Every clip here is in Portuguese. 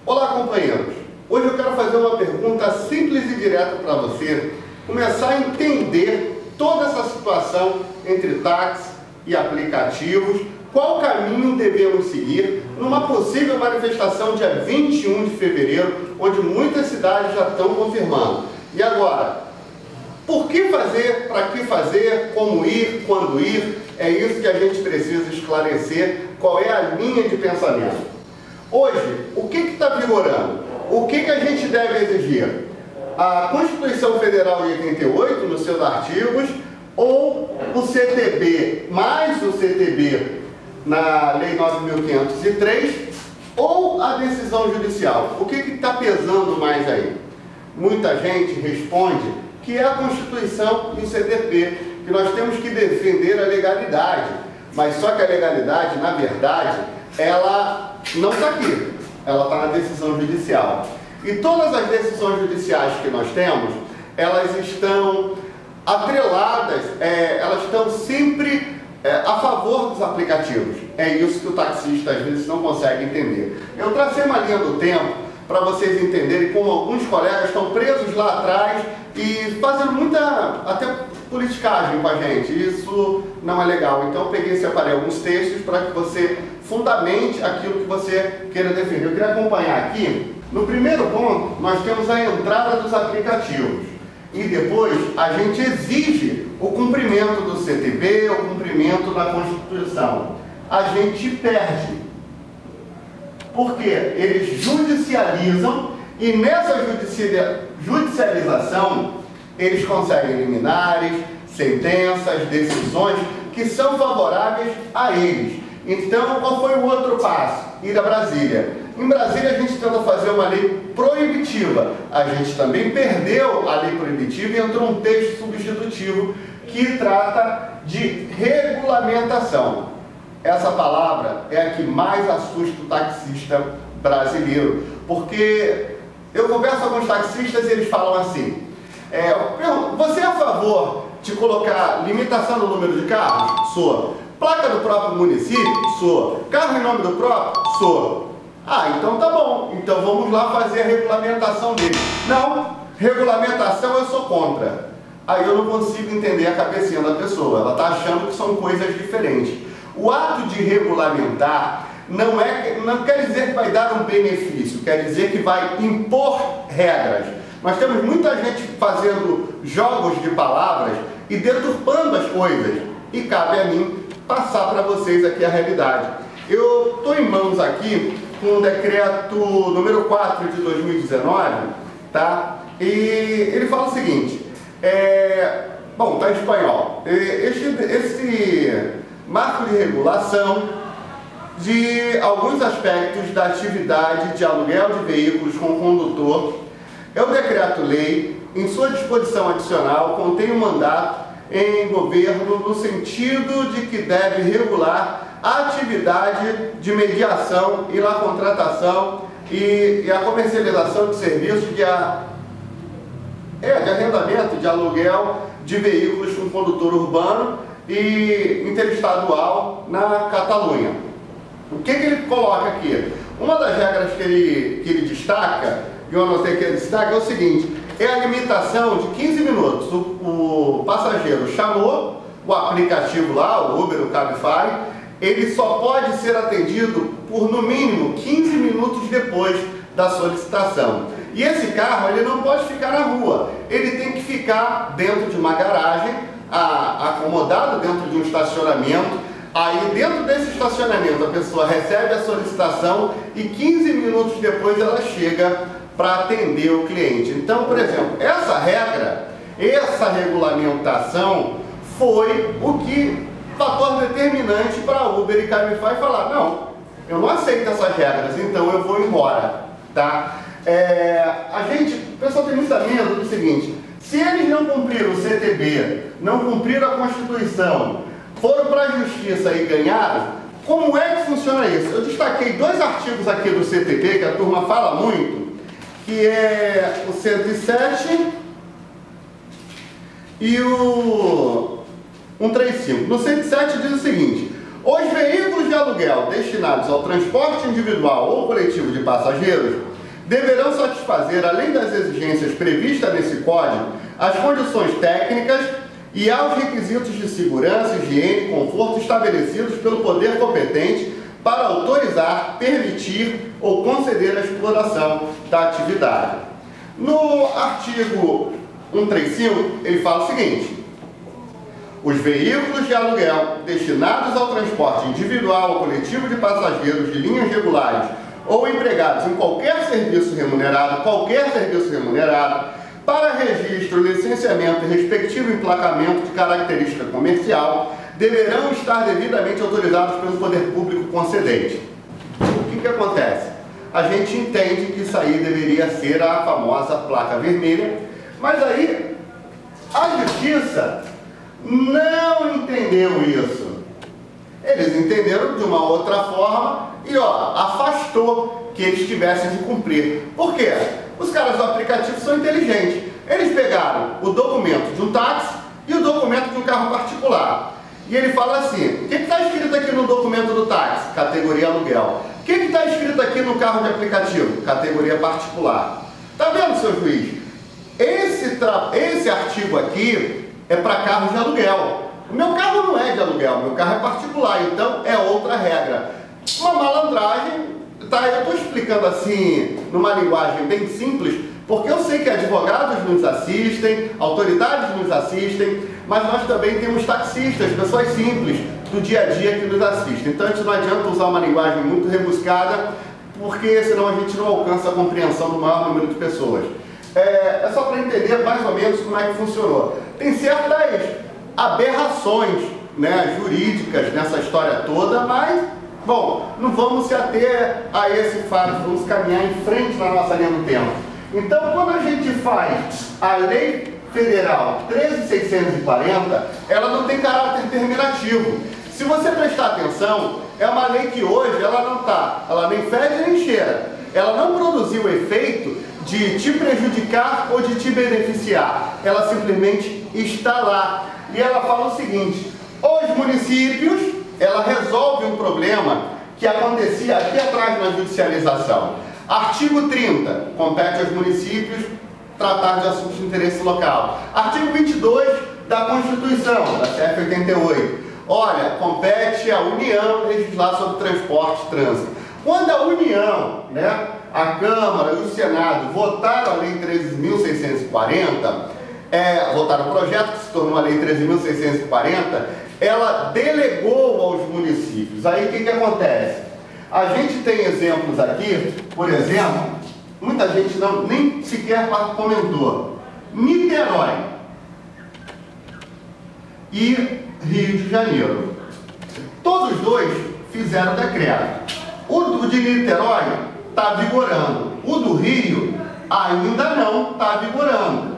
Olá, companheiros! Hoje eu quero fazer uma pergunta simples e direta para você começar a entender toda essa situação entre táxi e aplicativos, qual caminho devemos seguir numa possível manifestação dia 21 de fevereiro, onde muitas cidades já estão confirmando. E agora, por que fazer, para que fazer, como ir, quando ir? É isso que a gente precisa esclarecer, qual é a linha de pensamento. Hoje, o que está vigorando? O que a gente deve exigir? A Constituição Federal de 88, nos seus artigos, ou o CTB, mais o CTB na Lei 9.503, ou a decisão judicial? O que está pesando mais aí? Muita gente responde que é a Constituição e o CTB, que nós temos que defender a legalidade. Mas só que a legalidade, na verdade, ela não está aqui, ela está na decisão judicial. E todas as decisões judiciais que nós temos, elas estão atreladas, elas estão sempre a favor dos aplicativos. É isso que o taxista às vezes não consegue entender. Eu tracei uma linha do tempo para vocês entenderem como alguns colegas estão presos lá atrás e fazendo muita, até politicagem com a gente. Isso não é legal. Então eu peguei e separei alguns textos para que você fundamente aquilo que você queira defender. Eu queria acompanhar aqui. No primeiro ponto, nós temos a entrada dos aplicativos. E depois a gente exige o cumprimento do CTB, o cumprimento da Constituição. A gente perde. Porque eles judicializam e nessa judicialização eles conseguem liminares, sentenças, decisões que são favoráveis a eles. Então, qual foi o outro passo? Ir a Brasília. Em Brasília, a gente tenta fazer uma lei proibitiva. A gente também perdeu a lei proibitiva e entrou um texto substitutivo que trata de regulamentação. Essa palavra é a que mais assusta o taxista brasileiro, porque eu converso com alguns taxistas e eles falam assim, você é a favor de colocar limitação no número de carros? Sou. Placa do próprio município? Sou. Carro em nome do próprio? Sou. Ah, então tá bom. Então vamos lá fazer a regulamentação dele. Não, regulamentação eu sou contra. Aí eu não consigo entender a cabecinha da pessoa. Ela está achando que são coisas diferentes. O ato de regulamentar não quer dizer que vai dar um benefício, quer dizer que vai impor regras. Nós temos muita gente fazendo jogos de palavras e deturpando as coisas. E cabe a mim passar para vocês aqui a realidade. Eu estou em mãos aqui com o decreto número 4 de 2019, tá? E ele fala o seguinte, bom, está em espanhol. Esse marco de regulação de alguns aspectos da atividade de aluguel de veículos com condutor é o decreto-lei, em sua disposição adicional, contém um mandato em governo no sentido de que deve regular a atividade de mediação e a contratação e a comercialização de serviços de arrendamento, de aluguel de veículos com condutor urbano e interestadual na Catalunha. O que ele coloca aqui? Uma das regras que ele destaca, e eu anotei que ele destaca, é o seguinte, é a limitação de 15 minutos. O passageiro chamou o aplicativo lá, o Uber, o Cabify, ele só pode ser atendido por no mínimo 15 minutos depois da solicitação. E esse carro ele não pode ficar na rua, ele tem que ficar dentro de uma garagem, acomodado dentro de um estacionamento. Aí dentro desse estacionamento a pessoa recebe a solicitação e 15 minutos depois ela chega para atender o cliente. Então, por exemplo, essa regra, essa regulamentação foi o fator determinante para a Uber e Cabify falar, não, eu não aceito essas regras, então eu vou embora, tá? O pessoal tem muita medo do seguinte, se eles não cumpriram o CTB, não cumpriram a Constituição, foram para a Justiça e ganharam, como é que funciona isso? Eu destaquei dois artigos aqui do CTB, que a turma fala muito, que é o 107 e o 135. No 107 diz o seguinte, os veículos de aluguel destinados ao transporte individual ou coletivo de passageiros deverão satisfazer, além das exigências previstas nesse código, as condições técnicas e aos requisitos de segurança, higiene e conforto estabelecidos pelo poder competente para autorizar, permitir ou conceder a exploração da atividade. No artigo 135, ele fala o seguinte: os veículos de aluguel destinados ao transporte individual ou coletivo de passageiros de linhas regulares ou empregados em qualquer serviço remunerado, para registro, licenciamento e respectivo emplacamento de característica comercial, deverão estar devidamente autorizados pelo poder público concedente. O que acontece? A gente entende que isso aí deveria ser a famosa placa vermelha, mas aí a justiça não entendeu isso. Eles entenderam de uma outra forma e afastou que eles tivessem de cumprir. Por quê? Os caras do aplicativo são inteligentes. Eles pegaram o documento de um táxi e o documento de um carro particular. E ele fala assim: o que está escrito aqui no documento do táxi? Categoria aluguel. O que está escrito aqui no carro de aplicativo? Categoria particular. Tá vendo, seu juiz? Esse artigo aqui é para carros de aluguel. O meu carro não é de aluguel, meu carro é particular, então é outra regra. Uma malandragem, tá? Eu estou explicando assim, numa linguagem bem simples, porque eu sei que advogados nos assistem, autoridades nos assistem, mas nós também temos taxistas, pessoas simples do dia a dia que nos assistem. Então, não adianta usar uma linguagem muito rebuscada, porque senão a gente não alcança a compreensão do maior número de pessoas. É só para entender mais ou menos como é que funcionou. Tem certas aberrações, né, jurídicas nessa história toda, mas, bom, não vamos se ater a esse fato, vamos caminhar em frente na nossa linha do tempo. Então, quando a gente faz a Lei Federal 13.640, ela não tem caráter terminativo. Se você prestar atenção, é uma lei que hoje ela nem fede nem cheira. Ela não produziu o efeito de te prejudicar ou de te beneficiar. Ela simplesmente está lá. E ela fala o seguinte: os municípios, ela resolve um problema que acontecia aqui atrás na judicialização. Artigo 30, compete aos municípios tratar de assuntos de interesse local. Artigo 22 da Constituição, da CF 88. Olha, compete à União legislar sobre transporte e trânsito. Quando a União, né, a Câmara e o Senado votaram a Lei 13.640, votaram o projeto que se tornou a Lei 13.640, ela delegou aos municípios. Aí o que acontece? A gente tem exemplos aqui, por exemplo, muita gente nem sequer comentou. Niterói e Rio de Janeiro. Todos dois fizeram decreto. O de Niterói está vigorando. O do Rio ainda não está vigorando.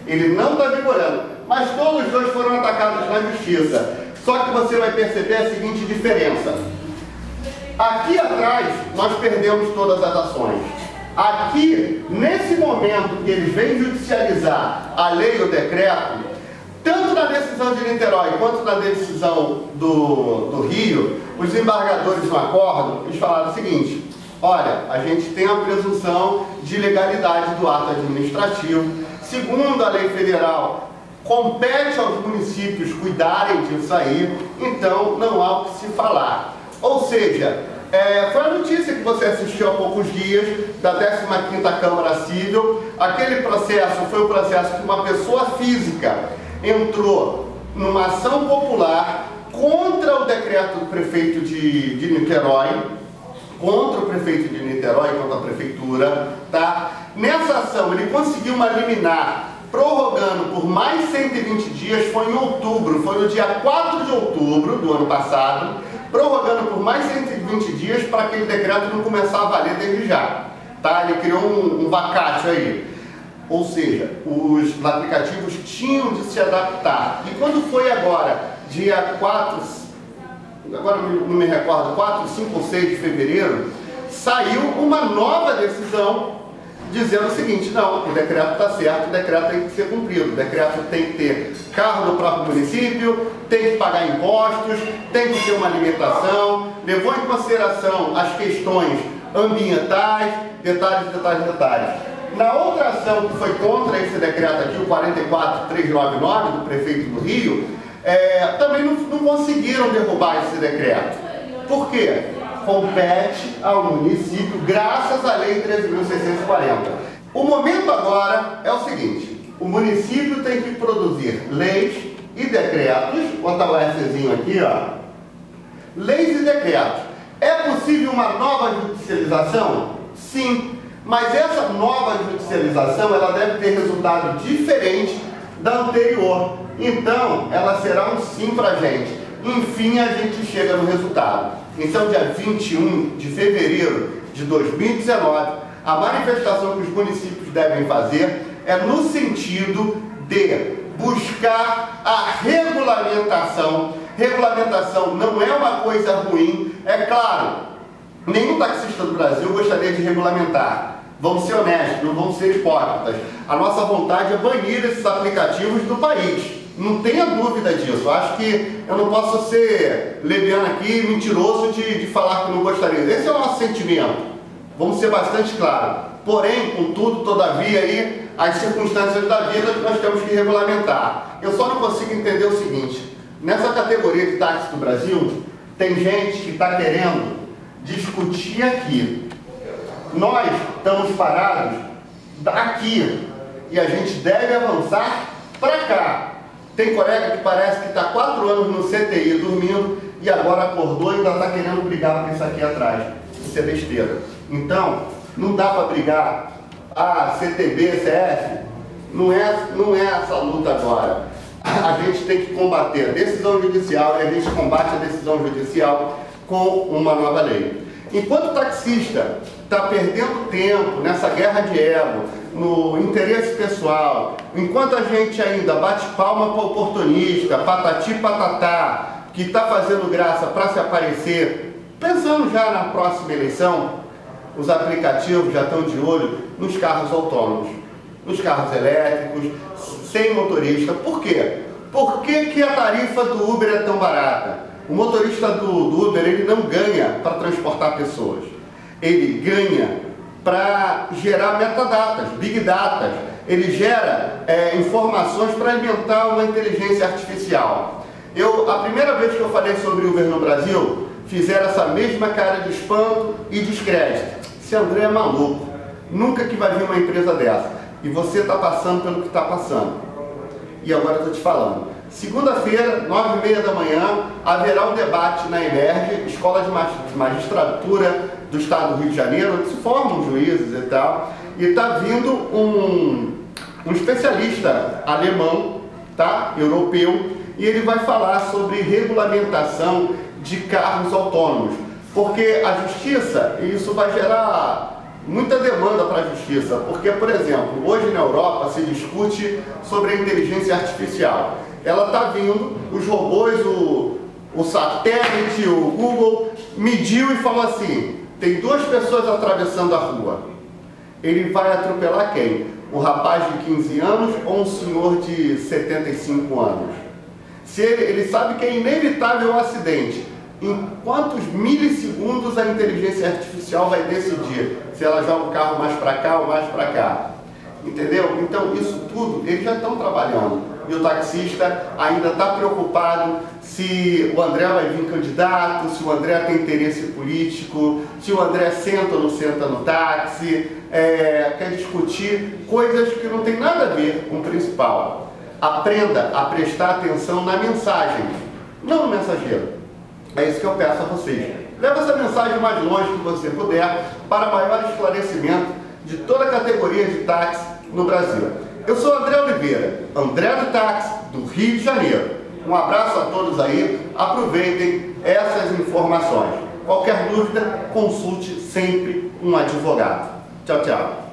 Ele não está vigorando. Mas todos os dois foram atacados na justiça. Só que você vai perceber a seguinte diferença. Aqui atrás, nós perdemos todas as ações. Aqui, nesse momento que eles vêm judicializar a lei e o decreto, tanto na decisão de Niterói quanto na decisão do Rio, os desembargadores no acordo, eles falaram o seguinte: olha, a gente tem a presunção de legalidade do ato administrativo. Segundo a lei federal, compete aos municípios cuidarem disso aí, então não há o que se falar. Ou seja, foi a notícia que você assistiu há poucos dias da 15ª Câmara Civil. Aquele processo foi o processo que uma pessoa física entrou numa ação popular contra o decreto do prefeito de Niterói, contra o prefeito de Niterói, contra a prefeitura, tá? Nessa ação ele conseguiu uma liminar prorrogando por mais 120 dias, foi em outubro, foi no dia 4 de outubro do ano passado, prorrogando por mais 120 dias para aquele decreto não começar a valer desde já, tá? Ele criou um vacátio aí. Ou seja, os aplicativos tinham de se adaptar. E quando foi agora, dia 4, agora não me recordo, 4, 5 ou 6 de fevereiro, saiu uma nova decisão dizendo o seguinte: não, o decreto está certo, o decreto tem que ser cumprido, o decreto tem que ter carro do próprio município, tem que pagar impostos, tem que ter uma alimentação, levou em consideração as questões ambientais, detalhes. Na outra ação que foi contra esse decreto aqui, o 44399 do prefeito do Rio, também não conseguiram derrubar esse decreto. Por quê? Compete ao município, graças à Lei 13.640. O momento agora é o seguinte: o município tem que produzir leis e decretos, vou botar o Szinho aqui, ó. Leis e decretos. É possível uma nova judicialização? Sim, mas essa nova judicialização ela deve ter resultado diferente da anterior. Então, ela será um sim para a gente. Enfim, a gente chega no resultado. Então, dia 21 de fevereiro de 2019, a manifestação que os municípios devem fazer é no sentido de buscar a regulamentação. Regulamentação não é uma coisa ruim, é claro, nenhum taxista do Brasil gostaria de regulamentar. Vamos ser honestos, não vamos ser hipócritas. A nossa vontade é banir esses aplicativos do país. Não tenha dúvida disso. Eu acho que eu não posso ser leviano aqui, mentiroso de falar que não gostaria. Esse é o nosso sentimento. Vamos ser bastante claros. Porém, contudo, todavia, aí, as circunstâncias da vida nós temos que regulamentar. Eu só não consigo entender o seguinte: nessa categoria de táxi do Brasil, tem gente que está querendo discutir aqui. Nós estamos parados aqui e a gente deve avançar para cá. Tem colega que parece que está 4 anos no CTI dormindo e agora acordou e ainda está querendo brigar por isso aqui atrás. Isso é besteira. Então, não dá para brigar. CTB, CF, não é essa luta agora. A gente tem que combater a decisão judicial e a gente combate a decisão judicial com uma nova lei. Enquanto o taxista está perdendo tempo nessa guerra de ego, no interesse pessoal, enquanto a gente ainda bate palma para o oportunista, patati patatá, que está fazendo graça para se aparecer, pensando já na próxima eleição, os aplicativos já estão de olho nos carros autônomos, nos carros elétricos, sem motorista. Por quê? Por que a tarifa do Uber é tão barata? O motorista do Uber, ele não ganha para transportar pessoas. Ele ganha para gerar metadatas, big data. Ele gera informações para alimentar uma inteligência artificial. A primeira vez que eu falei sobre Uber no Brasil, fizeram essa mesma cara de espanto e descrédito. Esse André é maluco. Nunca que vai vir uma empresa dessa. E você está passando pelo que está passando. E agora eu estou te falando. Segunda-feira, 9h30 da manhã, haverá um debate na Emerge, Escola de Magistratura do Estado do Rio de Janeiro, onde se formam juízes e tal. E está vindo um especialista alemão, tá? Europeu, e ele vai falar sobre regulamentação de carros autônomos. Porque a justiça, e isso vai gerar muita demanda para a justiça, porque, por exemplo, hoje na Europa se discute sobre a inteligência artificial. Ela está vindo, os robôs, o satélite, o Google, mediu e falou assim: tem 2 pessoas atravessando a rua. Ele vai atropelar quem? Um rapaz de 15 anos ou um senhor de 75 anos? Se ele sabe que é inevitável o acidente. Em quantos milissegundos a inteligência artificial vai decidir se ela joga o carro mais para cá ou mais para cá? Entendeu? Então, isso tudo, eles já estão trabalhando. E o taxista ainda está preocupado se o André vai vir candidato, se o André tem interesse político, se o André senta ou não senta no táxi, quer discutir coisas que não tem nada a ver com o principal. Aprenda a prestar atenção na mensagem, não no mensageiro. É isso que eu peço a vocês. Leve essa mensagem o mais longe que você puder para maior esclarecimento de toda a categoria de táxi no Brasil. Eu sou André Oliveira, André do Táxi, do Rio de Janeiro. Um abraço a todos aí, aproveitem essas informações. Qualquer dúvida, consulte sempre um advogado. Tchau, tchau.